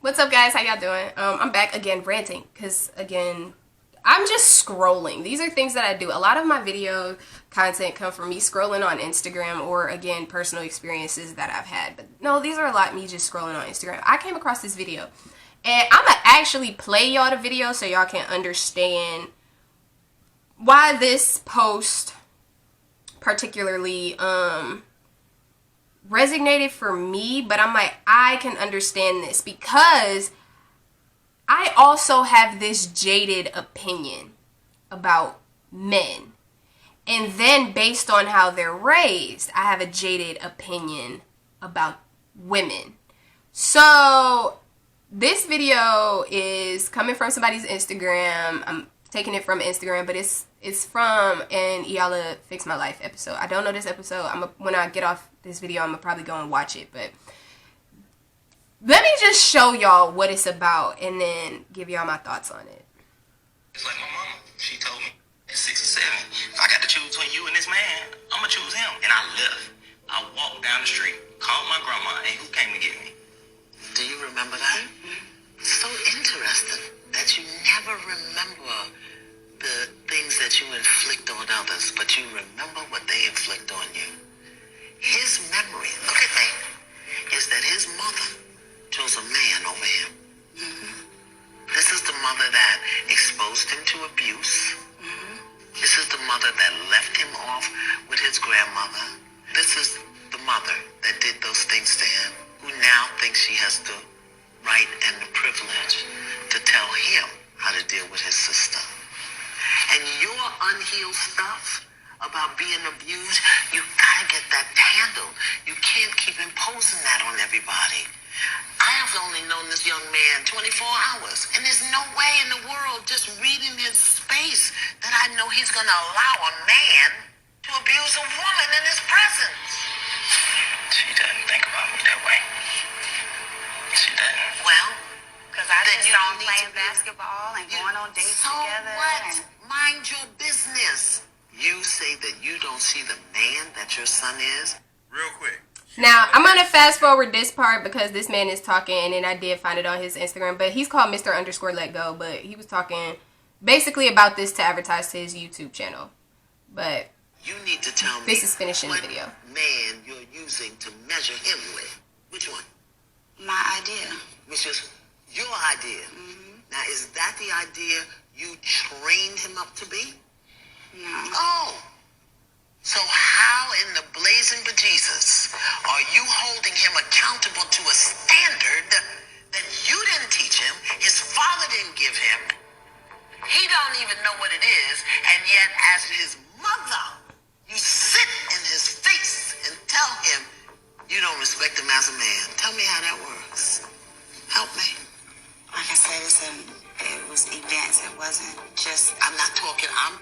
What's up, guys? How y'all doing? I'm back again ranting because, again, I'm just scrolling. These are things that I do. A lot of my video content come from me scrolling on Instagram or, again, personal experiences that I've had. But no, these are a lot me just scrolling on Instagram. I came across this video, and I'm going to actually play y'all the video so y'all can understand why this post particularly resonated for me. But I'm like, I can understand this because I also have this jaded opinion about men. And then based on how they're raised, I have a jaded opinion about women. So this video is coming from somebody's Instagram. I'm taking it from Instagram, but it's from an Iyanla Fix My Life episode. I don't know this episode. When I get off this video, I'm gonna probably go and watch it, but let me just show y'all what it's about and then give y'all my thoughts on it. It's like my mama. She told me at 6 or 7, if I got to choose between you and this man, I'm going to choose him. And I left. I walked down the street, called my grandma, and who came to get me? Do you remember that? So interesting that you never remember the things that you inflict on others, but you remember what they inflict on you. His memory, look at me, is that his mother chose a man over him. This is the mother that exposed him to abuse. This is the mother that left him off with his grandmother. This is the mother that did those things to him, who now thinks she has the right and the privilege to tell him how to deal with his sister. And your unhealed stuff about being abused, you gotta get that handled. You can't keep imposing that on everybody. I have only known this young man 24 hours, and there's no way in the world, just reading his space, that I know he's gonna allow a man to abuse a woman in his presence. She doesn't think about me that way. She doesn't. Well, because I then just you saw don't him need playing to be- basketball and going on dates so together. what? And Mind your business. You say that you don't see the man that your son is. Real quick. Now, I'm going to fast forward this part because this man is talking, and then I did find it on his Instagram, but he's called Mr_Let_Go, but he was talking basically about this to advertise to his YouTube channel. But You need to tell me this is finishing the what video. man you're using to measure him with. Which one? my idea. Which is your idea. Now, is that the idea you trained him up to be? No. Oh. So how in the blazing bejesus are you holding him accountable to a standard that you didn't teach him, his father didn't give him, he don't even know what it is, and yet as his mother, you sit in his face and tell him you don't respect him as a man. Tell me how that works. Help me. Like I said, it was events. It wasn't just. I'm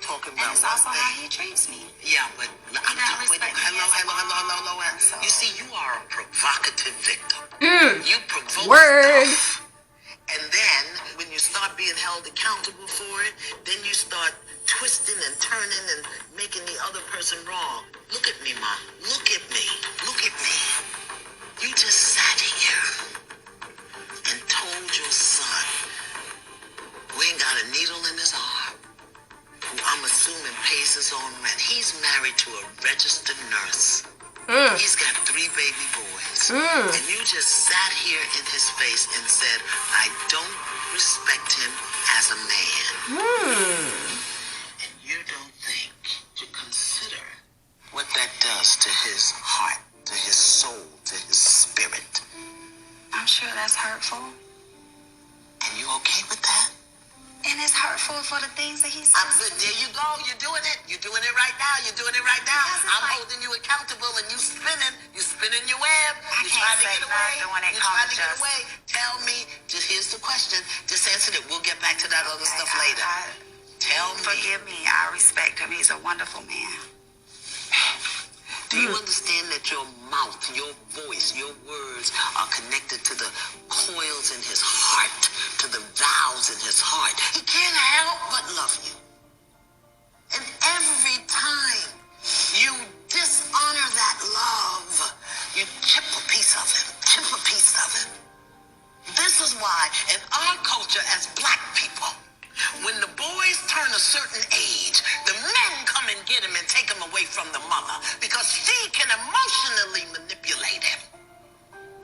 talking And about it's also one how thing. he treats me. Yeah, but I'm not talking. respecting me Hello. as a mom. You see, you are a provocative victim. Mm. You provoke Word. stuff, and then when you start being held accountable for it, then you start twisting and turning and making the other person wrong. Look at me, Mom. Look at me. Look at me. You just sat here and told your son, who ain't got a needle in his arm, who I'm assuming pays his own rent. He's married to a registered nurse. He's got 3 baby boys. And you just sat here in his face and said, I don't respect him as a man. And you don't think to consider what that does to his heart, to his soul, to his spirit. I'm sure that's hurtful. And you okay with that? And it's hurtful for the things that he says. There you go. You're doing it. You're doing it right now. You're doing it right now. Because it's I'm like- holding you accountable, and you spinning. You're spinning your web. I You're can't trying to say get away. nothing when it You're comes trying to get just- away. Tell me. Just here's the question. Just answer it. We'll get back to that other stuff later. Tell me. Forgive me. I respect him. He's a wonderful man. Do you understand that your mouth, your voice, your words are connected to the coils in his heart, to the valves in his heart? He can't help but love you. And every time you dishonor that love, you chip a piece of him, chip a piece of him. This is why In our culture as black people, when the boys turn a certain age, the men come and get him and take him away from the mother because she can emotionally manipulate him.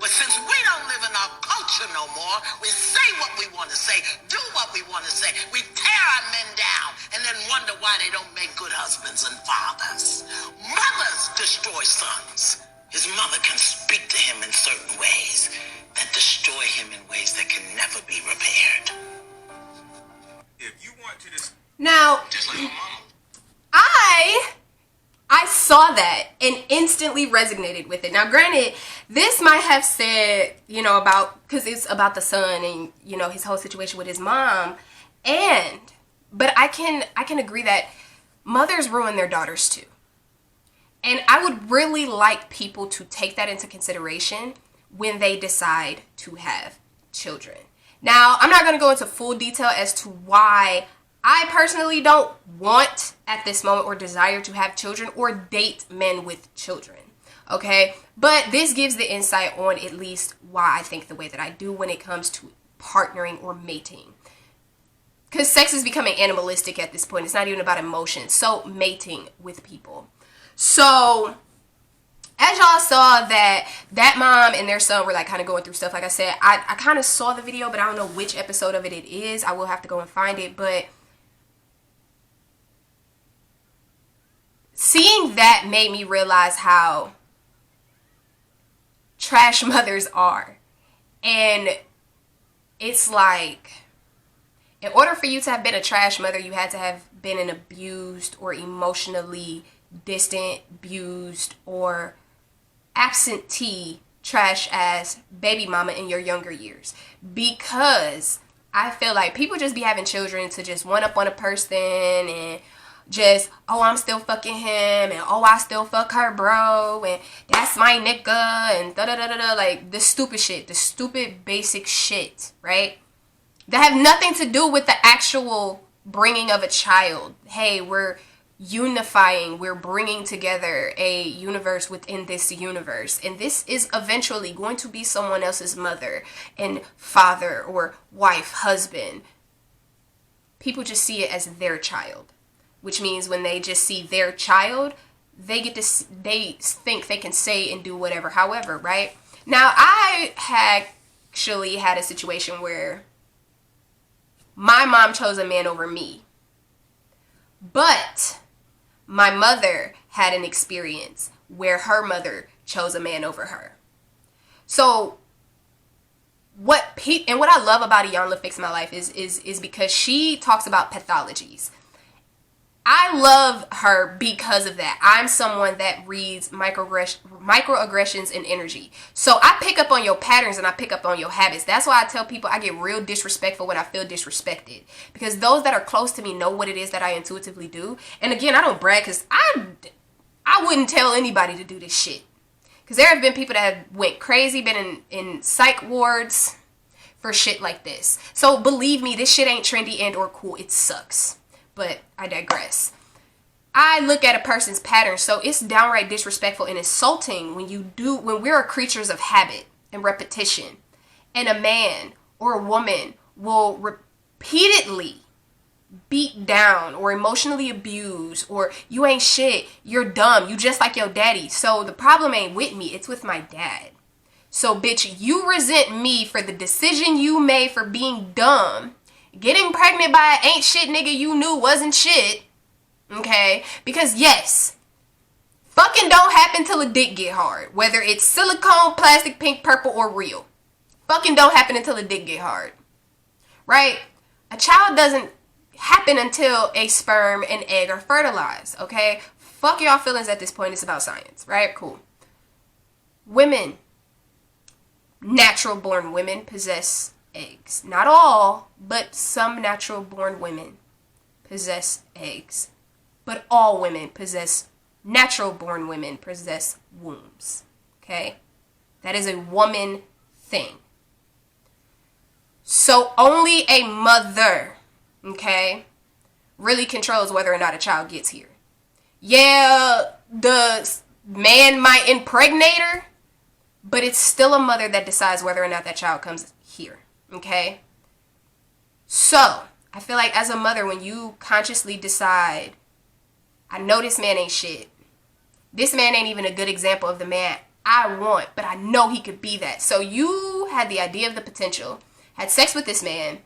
But since we don't live in our culture no more, we say what we want to say, do what we want to say. We tear our men down and then wonder why they don't make good husbands and fathers. Mothers destroy sons. His mother can speak to him in certain ways that destroy him in ways that can never be repaired. If you want to this, Now, just like your mama. I saw that and instantly resonated with it. Now, granted, this might have said, you know, about, because it's about the son and, you know, his whole situation with his mom. But I can agree that mothers ruin their daughters too. And I would really like people to take that into consideration when they decide to have children. Now, I'm not going to go into full detail as to why I personally don't want at this moment or desire to have children or date men with children, okay? But this gives the insight on at least why I think the way that I do when it comes to partnering or mating. Because sex is becoming animalistic at this point. It's not even about emotion. So mating with people. So as y'all saw that mom and their son were like kind of going through stuff. Like I said, I kind of saw the video, but I don't know which episode of it is. I will have to go and find it. But seeing that made me realize how trash mothers are. And it's like, in order for you to have been a trash mother, you had to have been an abused or emotionally distant, abused, or absentee trash ass baby mama in your younger years. Because I feel like people just be having children to just one up on a person and just, oh, I'm still fucking him, and oh, I still fuck her, bro, and that's my nigga, and da-da-da-da-da, like, the stupid shit, the stupid basic shit, right? That have nothing to do with the actual bringing of a child. Hey, we're unifying, we're bringing together a universe within this universe, and this is eventually going to be someone else's mother and father or wife, husband. People just see it as their child. Which means when they just see their child, they think they can say and do whatever, however, right? Now, I actually had a situation where my mom chose a man over me. But my mother had an experience where her mother chose a man over her. So what I love about Iyanla Fix My Life is because she talks about pathologies. I love her because of that. I'm someone that reads microaggressions and energy. So I pick up on your patterns and I pick up on your habits. That's why I tell people I get real disrespectful when I feel disrespected. Because those that are close to me know what it is that I intuitively do. And again, I don't brag because I wouldn't tell anybody to do this shit. Because there have been people that have went crazy, been in psych wards for shit like this. So believe me, this shit ain't trendy and or cool. It sucks. But I digress. I look at a person's pattern, so it's downright disrespectful and insulting when we're creatures of habit and repetition, and a man or a woman will repeatedly beat down or emotionally abuse, or you ain't shit, you're dumb, you just like your daddy. So the problem ain't with me, it's with my dad. So bitch, you resent me for the decision you made for being dumb, getting pregnant by an ain't shit nigga you knew wasn't shit, okay? Because yes, fucking don't happen till a dick get hard. Whether it's silicone, plastic, pink, purple, or real. Fucking don't happen until a dick get hard. Right? A child doesn't happen until a sperm and egg are fertilized, okay? Fuck y'all feelings at this point, it's about science, right? Cool. Women, natural born women possess eggs. Not all, but some natural born women possess eggs. But all women natural born women possess wombs. Okay? That is a woman thing. So only a mother, okay, really controls whether or not a child gets here. Yeah, the man might impregnate her, but it's still a mother that decides whether or not that child comes here. Okay? So, I feel like as a mother, when you consciously decide, I know this man ain't shit. This man ain't even a good example of the man I want, but I know he could be that. So you had the idea of the potential, had sex with this man,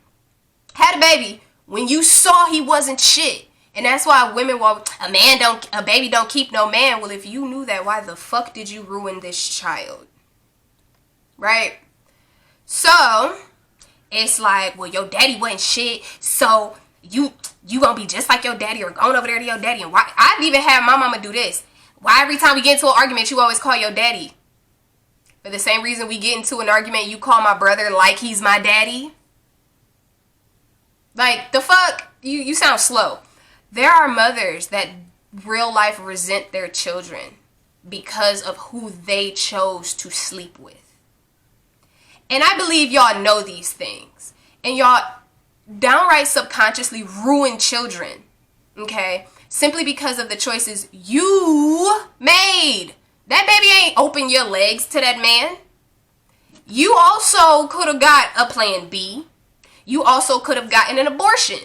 had a baby when you saw he wasn't shit. And that's why women walk, a baby don't keep no man. Well, if you knew that, why the fuck did you ruin this child? Right? So, it's like, well, your daddy wasn't shit, so you gonna be just like your daddy or going over there to your daddy. And why? I've even had my mama do this. Why every time we get into an argument, you always call your daddy? For the same reason we get into an argument, you call my brother like he's my daddy? Like, the fuck? You sound slow. There are mothers that real life resent their children because of who they chose to sleep with. And I believe y'all know these things. And y'all downright subconsciously ruin children. Okay? Simply because of the choices you made. That baby ain't open your legs to that man. You also could have got a plan B. You also could have gotten an abortion.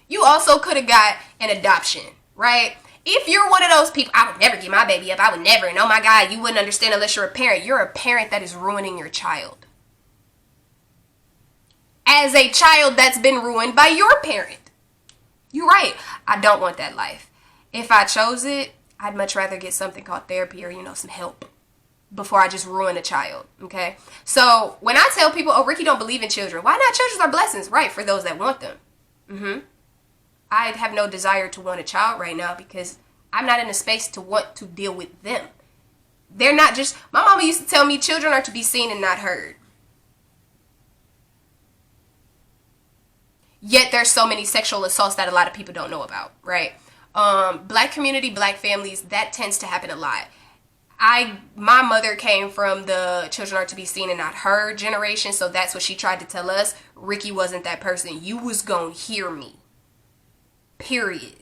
You also could have got an adoption, right? If you're one of those people, I would never give my baby up. I would never. And oh my God, you wouldn't understand unless you're a parent. You're a parent that is ruining your child. As a child that's been ruined by your parent. You're right. I don't want that life. If I chose it, I'd much rather get something called therapy or, some help before I just ruin a child, okay? So when I tell people, oh, Ricky don't believe in children. Why not? Children are blessings, right, for those that want them. I have no desire to want a child right now because I'm not in a space to want to deal with them. They're not just, my mama used to tell me children are to be seen and not heard. Yet there's so many sexual assaults that a lot of people don't know about, right? Black community, black families, that tends to happen a lot. My mother came from the children are to be seen and not heard generation, so that's what she tried to tell us. Ricky wasn't that person. You was gonna hear me. Period.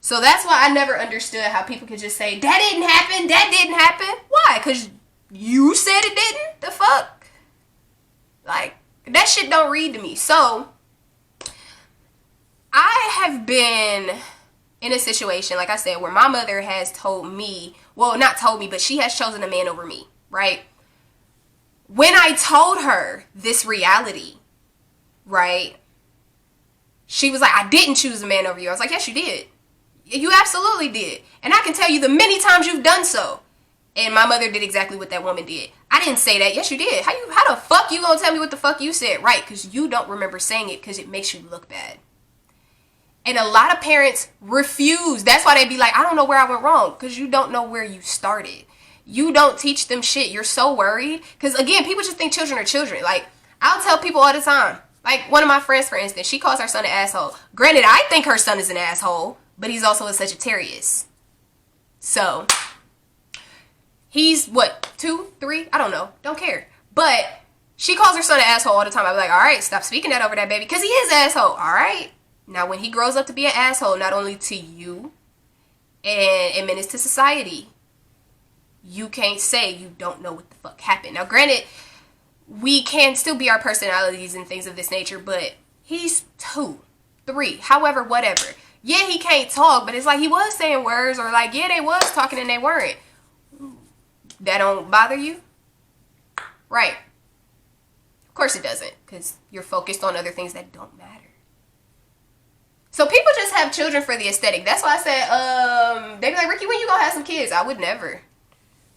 So that's why I never understood how people could just say, that didn't happen, that didn't happen. Why? Because you said it didn't? The fuck? Like, that shit don't read to me. So, I have been in a situation, like I said, where my mother has told me, well, not told me, but she has chosen a man over me, right? When I told her this reality, right, she was like, I didn't choose a man over you. I was like, yes, you did. You absolutely did. And I can tell you the many times you've done so. And my mother did exactly what that woman did. I didn't say that. Yes, you did. How the fuck you gonna tell me what the fuck you said? Right, because you don't remember saying it because it makes you look bad. And a lot of parents refuse. That's why they be like, I don't know where I went wrong. Because you don't know where you started. You don't teach them shit. You're so worried. Because again, people just think children are children. Like, I'll tell people all the time. Like, one of my friends, for instance, she calls her son an asshole. Granted, I think her son is an asshole. But he's also a Sagittarius. So, he's what, 2, 3? I don't know. Don't care. But she calls her son an asshole all the time. I be like, all right, stop speaking that over that baby. Because he is an asshole. All right. Now, when he grows up to be an asshole, not only to you and a menace to society, you can't say you don't know what the fuck happened. Now, granted, we can still be our personalities and things of this nature, but he's 2, 3, however, whatever. Yeah, he can't talk, but it's like he was saying words, or like, yeah, they was talking and they weren't. That don't bother you? Right. Of course it doesn't, because you're focused on other things that don't matter. So people just have children for the aesthetic. That's why I said, they be like, Ricky, when you gonna have some kids? I would never.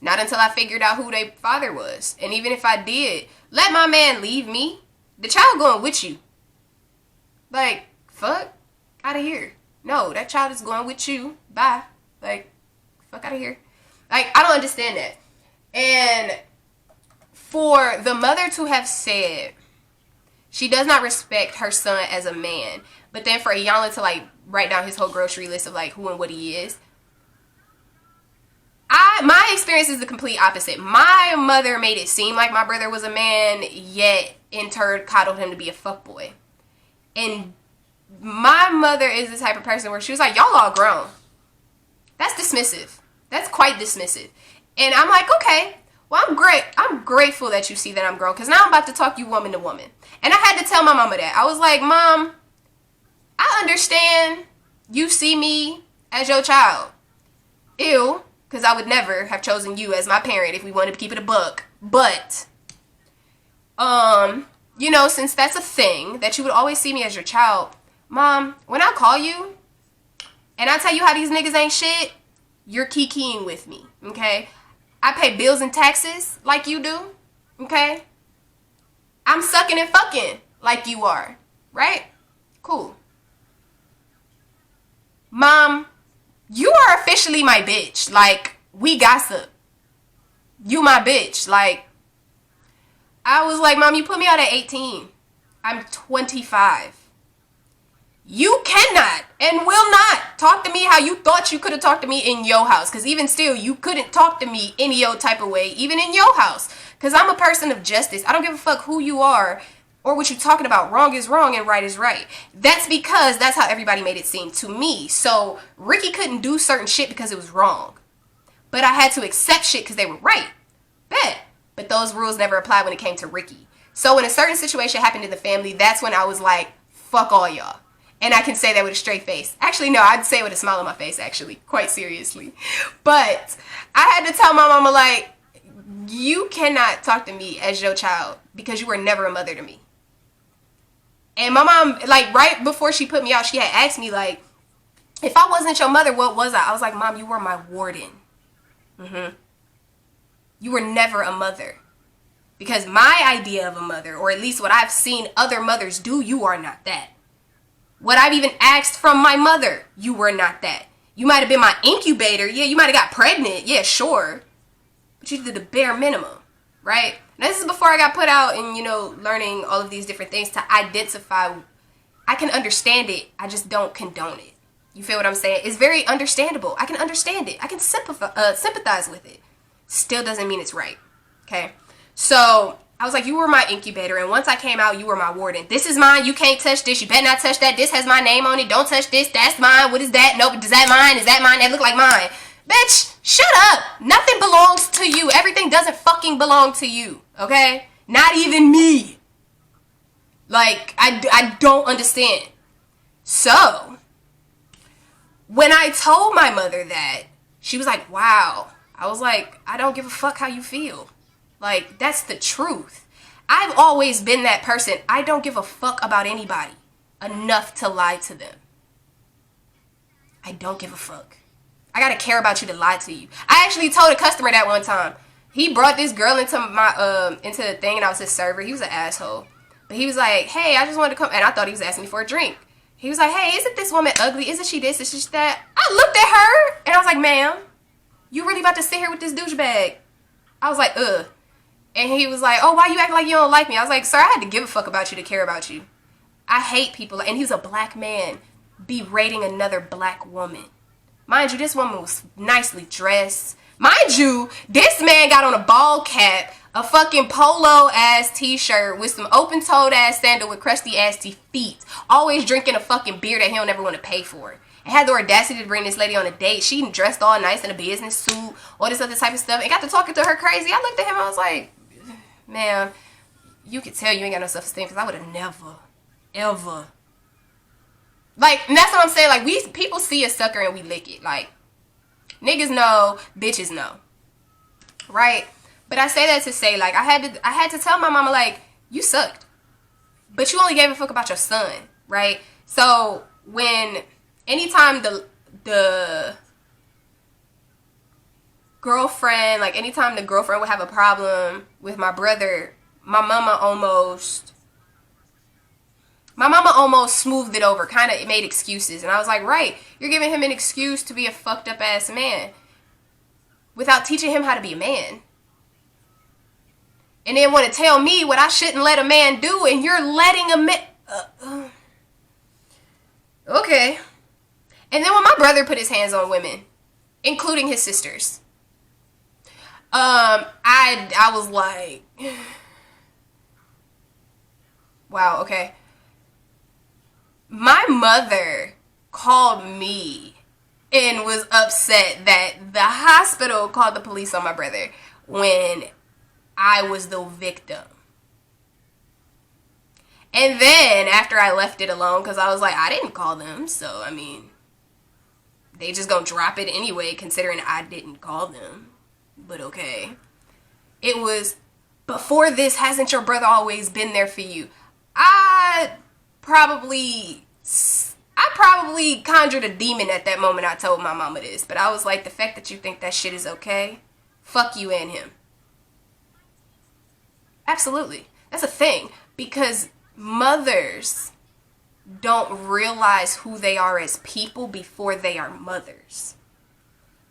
Not until I figured out who their father was. And even if I did, let my man leave me. The child going with you. Like, fuck out of here. No, that child is going with you. Bye. Like, fuck out of here. Like, I don't understand that. And for the mother to have said she does not respect her son as a man, but then for Iyanla to, like, write down his whole grocery list of, like, who and what he is, my experience is the complete opposite. My mother made it seem like my brother was a man, yet in turn coddled him to be a fuckboy. And my mother is the type of person where she was like, y'all all grown. That's dismissive. That's quite dismissive. And I'm like, okay, Well, I'm grateful that you see that I'm grown, because now I'm about to talk you woman to woman. And I had to tell my mama that. I was like, Mom, I understand you see me as your child. Ew, because I would never have chosen you as my parent if we wanted to keep it a buck. But, you know, since that's a thing, that you would always see me as your child, Mom, when I call you and I tell you how these niggas ain't shit, you're kikiing with me, okay? I pay bills and taxes like you do, okay? I'm sucking and fucking like you are, right? Cool. Mom, you are officially my bitch. Like, we gossip. You my bitch. Like, I was like, Mom, you put me out at 18. I'm 25. You cannot and will not talk to me how you thought you could have talked to me in your house. Because even still, you couldn't talk to me any old type of way, even in your house. Because I'm a person of justice. I don't give a fuck who you are or what you're talking about. Wrong is wrong and right is right. That's because that's how everybody made it seem to me. So Ricky couldn't do certain shit because it was wrong. But I had to accept shit because they were right. Bet. But those rules never applied when it came to Ricky. So when a certain situation happened in the family, that's when I was like, fuck all y'all. And I can say that with a straight face. Actually, no, I'd say it with a smile on my face, actually. Quite seriously. But I had to tell my mama, like, you cannot talk to me as your child because you were never a mother to me. And my mom, like, right before she put me out, she had asked me, like, if I wasn't your mother, what was I? I was like, Mom, you were my warden. You were never a mother. Because my idea of a mother, or at least what I've seen other mothers do, you are not that. What I've even asked from my mother, you were not that. You might have been my incubator. Yeah, you might have got pregnant. Yeah, sure. But you did the bare minimum, right? Now, this is before I got put out and, you know, learning all of these different things to identify. I can understand it. I just don't condone it. You feel what I'm saying? It's very understandable. I can understand it. I can sympathize with it. Still doesn't mean it's right. Okay? So I was like, you were my incubator, and once I came out, you were my warden. This is mine. You can't touch this. You better not touch that. This has my name on it. Don't touch this. That's mine. What is that? Nope. Is that mine? Is that mine? That look like mine. Bitch, shut up. Nothing belongs to you. Everything doesn't fucking belong to you. Okay? Not even me. Like, I don't understand. So, when I told my mother that, she was like, wow. I was like, I don't give a fuck how you feel. Like, that's the truth. I've always been that person. I don't give a fuck about anybody enough to lie to them. I don't give a fuck. I gotta care about you to lie to you. I actually told a customer that one time. He brought this girl into my into the thing, and I was his server. He was an asshole. But he was like, hey, I just wanted to come, and I thought he was asking me for a drink. He was like, hey, isn't this woman ugly? Isn't she this? Isn't she that? I looked at her, and I was like, ma'am, you really about to sit here with this douchebag? I was like, ugh. And he was like, oh, why you act like you don't like me? I was like, sir, I had to give a fuck about you to care about you. I hate people. And he was a black man berating another black woman. Mind you, this woman was nicely dressed. Mind you, this man got on a ball cap, a fucking polo-ass t-shirt with some open-toed ass sandal with crusty-ass feet. Always drinking a fucking beer that he don't ever want to pay for. And had the audacity to bring this lady on a date. She dressed all nice in a business suit, all this other type of stuff. And got to talking to her crazy. I looked at him, I was like, man, you could tell you ain't got no self-esteem, because I would have never, ever. Like, and that's what I'm saying. Like, people see a sucker and we lick it. Like, niggas know, bitches know. Right? But I say that to say, like, I had to tell my mama, like, you sucked. But you only gave a fuck about your son, right? So, anytime the girlfriend, like, anytime the girlfriend would have a problem with my brother, my mama almost smoothed it over, kind of made excuses. And I was like, right, you're giving him an excuse to be a fucked up ass man without teaching him how to be a man. And then want to tell me what I shouldn't let a man do, and you're letting a man... Okay. And then when my brother put his hands on women, including his sisters, I was like, wow, okay. My mother called me and was upset that the hospital called the police on my brother when I was the victim. And then after I left it alone, because I was like, I didn't call them, so I mean, they just gonna drop it anyway, considering I didn't call them. But okay. It was, before this, hasn't your brother always been there for you? I probably conjured a demon at that moment I told my mama this. But I was like, the fact that you think that shit is okay, fuck you and him. Absolutely. That's a thing. Because mothers don't realize who they are as people before they are mothers.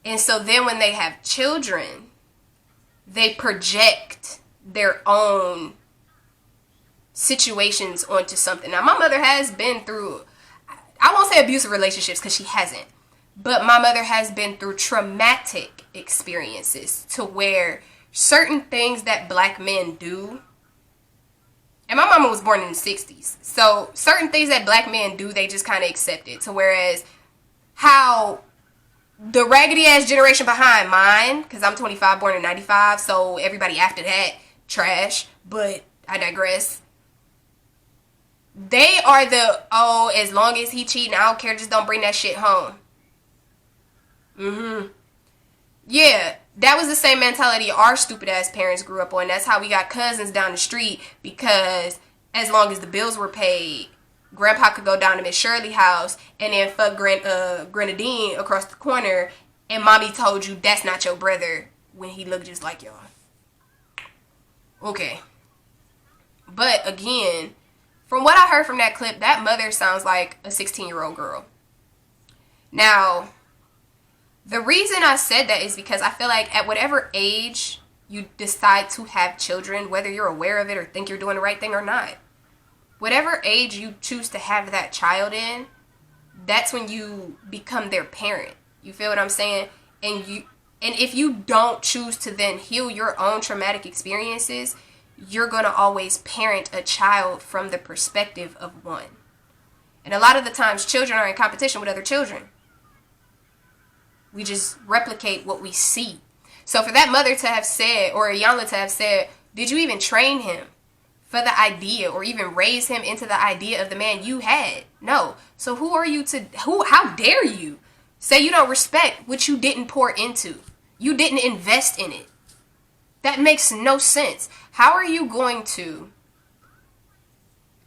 And so then when they have children, they project their own situations onto something. Now, my mother has been through, I won't say abusive relationships because she hasn't, but my mother has been through traumatic experiences to where certain things that black men do, and my mama was born in the 60s, so certain things that black men do, they just kind of accept it. So whereas how the raggedy ass generation behind mine, because I'm 25, born in 95, so everybody after that, trash, but I digress. They are the, oh, as long as he cheating, I don't care, just don't bring that shit home. Yeah, that was the same mentality our stupid ass parents grew up on. That's how we got cousins down the street, because as long as the bills were paid, Grandpa could go down to Miss Shirley's house and then fuck Grenadine across the corner, and mommy told you that's not your brother when he looked just like y'all. Okay. But again, from what I heard from that clip, that mother sounds like a 16-year-old girl. Now, the reason I said that is because I feel like at whatever age you decide to have children, whether you're aware of it or think you're doing the right thing or not, whatever age you choose to have that child in, that's when you become their parent. You feel what I'm saying? And if you don't choose to then heal your own traumatic experiences, you're going to always parent a child from the perspective of one. And a lot of the times, children are in competition with other children. We just replicate what we see. So for that mother to have said, or Iyanla to have said, did you even train him for the idea, or even raise him into the idea of the man you had? No. So who are you to, how dare you say you don't respect what you didn't pour into? You didn't invest in it. That makes no sense. How are you going to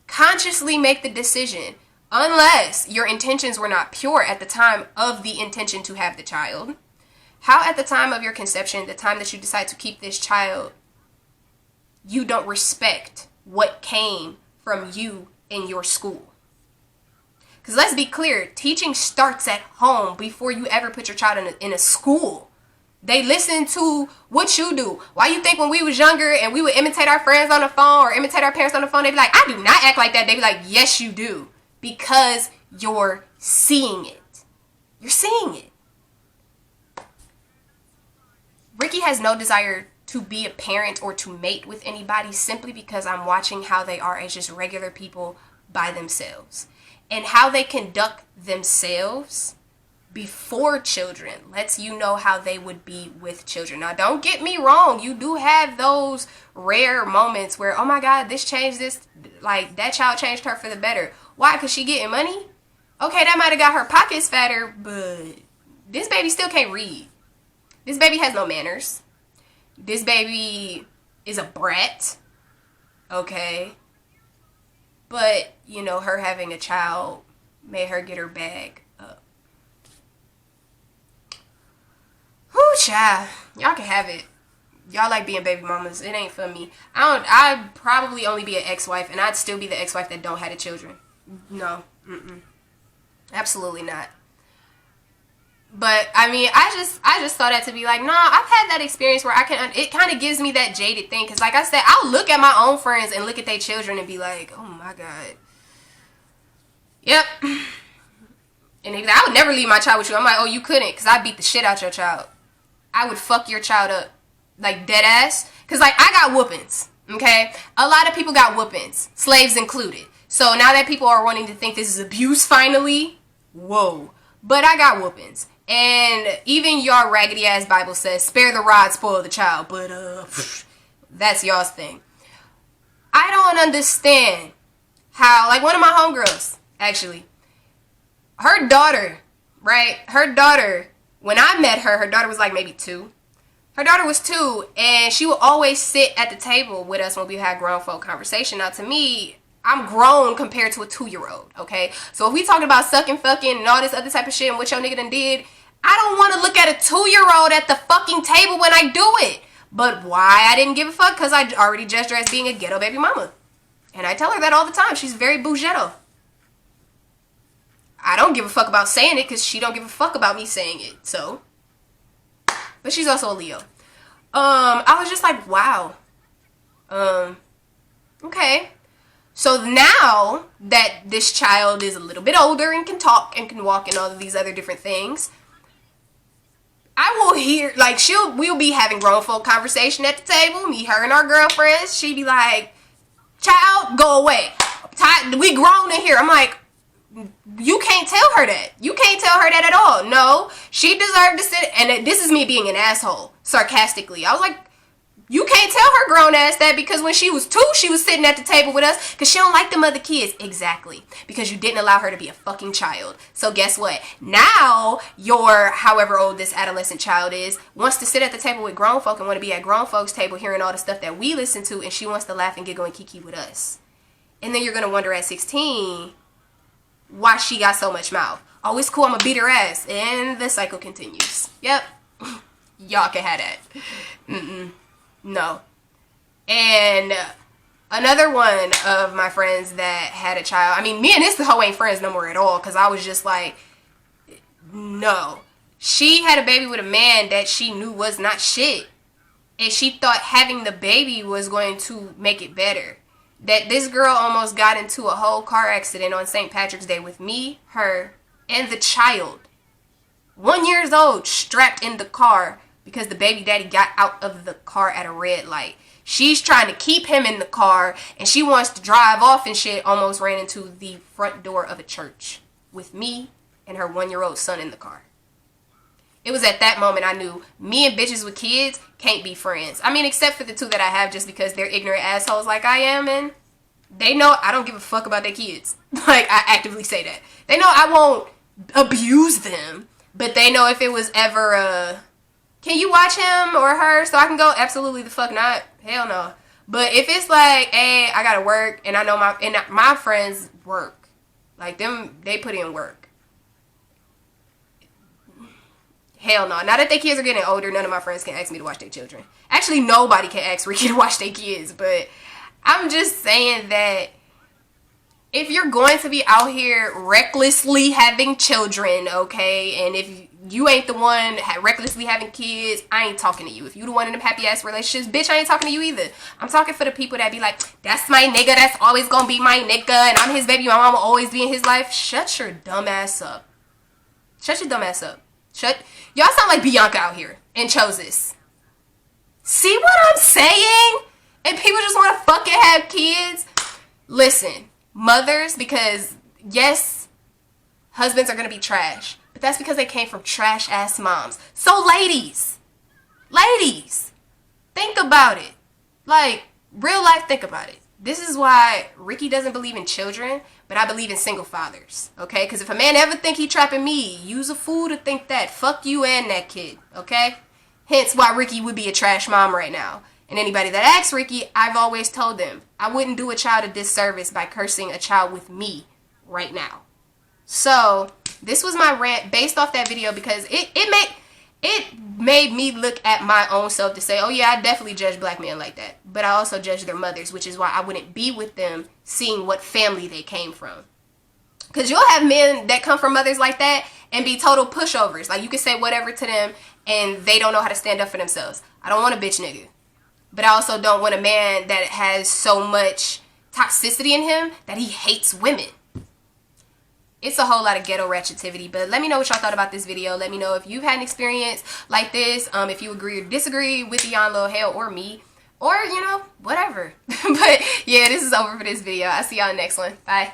consciously make the decision, unless your intentions were not pure at the time of the intention to have the child? How at the time of your conception, the time that you decide to keep this child, you don't respect what came from you in your school? Because let's be clear, teaching starts at home before you ever put your child in a school. They listen to what you do. Why you think when we was younger and we would imitate our friends on the phone or imitate our parents on the phone, they'd be like, I do not act like that. They'd be like, yes, you do. Because you're seeing it. You're seeing it. Ricky has no desire to be a parent or to mate with anybody, simply because I'm watching how they are as just regular people by themselves. And how they conduct themselves before children lets you know how they would be with children. Now, don't get me wrong. You do have those rare moments where, oh my God, this changed this. Like, that child changed her for the better. Why? Because she getting money? Okay, that might have got her pockets fatter, but this baby still can't read. This baby has no manners. This baby is a brat. Okay. But, you know, her having a child made her get her bag up. Whoo, child. Y'all can have it. Y'all like being baby mamas. It ain't for me. I'd probably only be an ex-wife, and I'd still be the ex-wife that don't have the children. No. Absolutely not. But, I mean, I just thought that to be like, nah, I've had that experience where it kind of gives me that jaded thing. Because, like I said, I'll look at my own friends and look at their children and be like, oh, my God. Yep. And they be like, I would never leave my child with you. I'm like, oh, you couldn't, because I beat the shit out your child. I would fuck your child up. Like, dead ass. Because, like, I got whoopings. Okay? A lot of people got whoopings. Slaves included. So, now that people are wanting to think this is abuse finally, whoa. But I got whoopings. And even your raggedy ass Bible says, spare the rod, spoil the child. But, That's y'all's thing. I don't understand how, like, one of my homegirls, actually, her daughter, right? Her daughter, when I met her, her daughter was like maybe 2. Her daughter was 2, and she would always sit at the table with us when we had grown folk conversation. Now, to me, I'm grown compared to a 2-year-old, okay? So if we talking about sucking, fucking, and all this other type of shit and what your nigga done did, I don't want to look at a 2-year-old at the fucking table when I do it. But why I didn't give a fuck? Because I already judged her as being a ghetto baby mama. And I tell her that all the time. She's very bougetto. I don't give a fuck about saying it because she don't give a fuck about me saying it. So, but she's also a Leo. I was just like, wow. Okay. So now that this child is a little bit older and can talk and can walk and all of these other different things, I will hear, like, we'll be having grown folk conversation at the table, me, her, and our girlfriends. She'd be like, child, go away. We grown in here. I'm like, you can't tell her that. You can't tell her that at all. No, she deserved to sit, and this is me being an asshole, sarcastically. I was like, you can't tell her grown ass that because when she was 2, she was sitting at the table with us because she don't like them other kids. Exactly. Because you didn't allow her to be a fucking child. So guess what? Now your, however old this adolescent child is, wants to sit at the table with grown folk and want to be at grown folks' table hearing all the stuff that we listen to, and she wants to laugh and giggle and kiki with us. And then you're going to wonder at 16 why she got so much mouth. Oh, it's cool. I'm going to beat her ass. And the cycle continues. Yep. Y'all can have that. No. And another one of my friends that had a child, I mean, me and this hoe ain't friends no more at all, because I was just like, no. She had a baby with a man that she knew was not shit. And she thought having the baby was going to make it better. That this girl almost got into a whole car accident on St. Patrick's Day with me, her, and the child. 1 year old, strapped in the car because the baby daddy got out of the car at a red light. She's trying to keep him in the car, and she wants to drive off and shit. Almost ran into the front door of a church with me and her 1 year old son in the car. It was at that moment I knew me and bitches with kids can't be friends. I mean, except for the 2 that I have, just because they're ignorant assholes like I am, and they know I don't give a fuck about their kids. Like, I actively say that. They know I won't abuse them, but they know if it was ever a, can you watch him or her so I can go? Absolutely the fuck not. Hell no. But if it's like, hey, I gotta work, and I know my friends work. Like, them, they put in work. Hell no. Now that their kids are getting older, none of my friends can ask me to watch their children. Actually, nobody can ask Ricky to watch their kids. But I'm just saying that if you're going to be out here recklessly having children, okay, and if you ain't the one recklessly having kids, I ain't talking to you. If you the one in them happy ass relationships, bitch, I ain't talking to you either. I'm talking for the people that be like, that's my nigga, that's always gonna be my nigga, and I'm his baby, my mama always be in his life. Shut your dumb ass up. Shut your dumb ass up. Y'all sound like Bianca out here and chose this. See what I'm saying? And people just want to fucking have kids. Listen, mothers, because yes, husbands are going to be trash, but that's because they came from trash ass moms. So ladies, think about it. Like, real life, think about it. This is why Ricky doesn't believe in children, but I believe in single fathers, okay? Because if a man ever think he trapping me, use a fool to think that. Fuck you and that kid, okay? Hence why Ricky would be a trash mom right now. And anybody that asks Ricky, I've always told them, I wouldn't do a child a disservice by cursing a child with me right now. So, this was my rant based off that video because it made me look at my own self to say, oh yeah, I definitely judge black men like that. But I also judge their mothers, which is why I wouldn't be with them seeing what family they came from. Because you'll have men that come from mothers like that and be total pushovers. Like, you can say whatever to them and they don't know how to stand up for themselves. I don't want a bitch nigga. But I also don't want a man that has so much toxicity in him that he hates women. It's a whole lot of ghetto ratchetivity, but let me know what y'all thought about this video. Let me know if you've had an experience like this, if you agree or disagree with Yon Lil Hell or me, or, you know, whatever. But yeah, this is over for this video. I'll see y'all next one. Bye.